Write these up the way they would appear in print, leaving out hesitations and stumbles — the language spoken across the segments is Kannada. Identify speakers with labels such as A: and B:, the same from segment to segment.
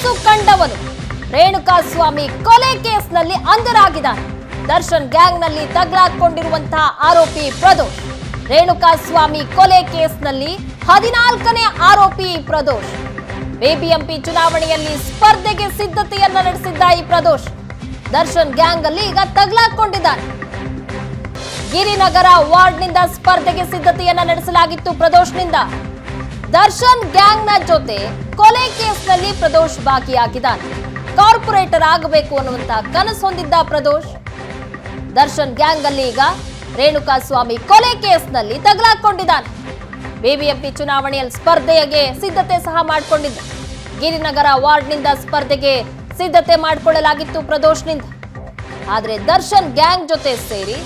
A: ಕನಸು ಕಂಡವನು ರೇಣುಕಾಸ್ವಾಮಿ ಕೊಲೆ ಕೇಸ್ನಲ್ಲಿ ಅಂಧರಾಗಿದ್ದಾನೆ. ದರ್ಶನ್ ಗ್ಯಾಂಗ್ನಲ್ಲಿ ತಗಲಾಕೊಂಡಿರುವಂತಹ ಆರೋಪಿ ಪ್ರದೋಷ್. ರೇಣುಕಾಸ್ವಾಮಿ ಕೊಲೆ ಕೇಸ್ನಲ್ಲಿ 14ನೇ ಆರೋಪಿ ಪ್ರದೋಷ್. ಬಿಬಿಎಂಪಿ ಚುನಾವಣೆಯಲ್ಲಿ ಸ್ಪರ್ಧೆಗೆ ಸಿದ್ಧತೆಯನ್ನ ನಡೆಸಿದ್ದ ಈ ಪ್ರದೋಷ್ ದರ್ಶನ್ ಗ್ಯಾಂಗ್ ಅಲ್ಲಿ ಈಗ ತಗಲಾಕೊಂಡಿದ್ದಾನೆ. ಗಿರಿನಗರ ವಾರ್ಡ್ನಿಂದ ಸ್ಪರ್ಧೆಗೆ ಸಿದ್ಧತೆಯನ್ನ ನಡೆಸಲಾಗಿತ್ತು ಪ್ರದೋಷ್ನಿಂದ. ದರ್ಶನ್ ಗ್ಯಾಂಗ್ನ ಜೊತೆ ಕೊಲೆ ಕೇಸ್ನಲ್ಲಿ ಪ್ರದೋಷ್ ಭಾಗಿಯಾಗಿದ್ದಾನೆ. ಕಾರ್ಪೊರೇಟರ್ ಆಗಬೇಕು ಅನ್ನುವಂತ ಕನಸು ಹೊಂದಿದ್ದ ಪ್ರದೋಷ್ ದರ್ಶನ್ ಗ್ಯಾಂಗ್ ಅಲ್ಲಿ ಈಗ ರೇಣುಕಾಸ್ವಾಮಿ ಕೊಲೆ ಕೇಸ್ನಲ್ಲಿ ತಗಲಾಕೊಂಡಿದ್ದಾನೆ. ಬಿಬಿಎಂಪಿ ಚುನಾವಣೆಯಲ್ಲಿ ಸ್ಪರ್ಧೆಗೆ ಸಿದ್ಧತೆ ಸಹ ಮಾಡಿಕೊಂಡಿದ್ದ. ಗಿರಿನಗರ ವಾರ್ಡ್ನಿಂದ ಸ್ಪರ್ಧೆಗೆ ಸಿದ್ಧತೆ ಮಾಡಿಕೊಳ್ಳಲಾಗಿತ್ತು ಪ್ರದೋಷ್ನಿಂದ. ಆದ್ರೆ ದರ್ಶನ್ ಗ್ಯಾಂಗ್ ಜೊತೆ ಸೇರಿ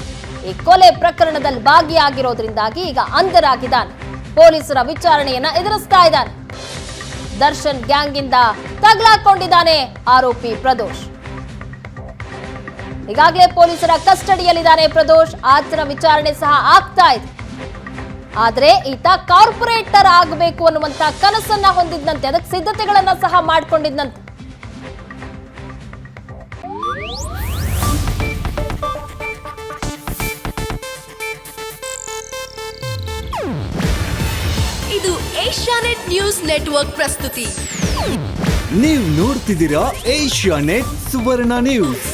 A: ಈ ಕೊಲೆ ಪ್ರಕರಣದಲ್ಲಿ ಭಾಗಿಯಾಗಿರೋದ್ರಿಂದಾಗಿ ಈಗ ಅಂಧರಾಗಿದ್ದಾನೆ. ಪೊಲೀಸರ ವಿಚಾರಣೆಯನ್ನ ಎದುರಿಸ್ತಾ ಇದ್ದಾನೆ. ದರ್ಶನ್ ಗ್ಯಾಂಗ್ ಇಂದ ತಗಲಾಕೊಂಡಿದ್ದಾನೆ ಆರೋಪಿ ಪ್ರದೋಷ್. ಈಗಾಗಲೇ ಪೊಲೀಸರ ಕಸ್ಟಡಿಯಲ್ಲಿದ್ದಾನೆ ಪ್ರದೋಷ್. ಆತನ ವಿಚಾರಣೆ ಸಹ ಆಗ್ತಾ ಇದೆ. ಆದ್ರೆ ಈತ ಕಾರ್ಪೊರೇಟರ್ ಆಗಬೇಕು ಅನ್ನುವಂತ ಕನಸನ್ನ ಹೊಂದಿದ್ದಂತೆ, ಅದಕ್ಕೆ ಸಿದ್ಧತೆಗಳನ್ನ ಸಹ ಮಾಡಿಕೊಂಡಿದ್ದಂತೆ.
B: ಇದು ಏಷ್ಯಾನೆಟ್ ನ್ಯೂಸ್ ನೆಟ್ವರ್ಕ್ ಪ್ರಸ್ತುತಿ.
C: ನೀವು ನೋಡ್ತಿದ್ದೀರಾ ಏಷ್ಯಾನೆಟ್ ಸುವರ್ಣ ನ್ಯೂಸ್.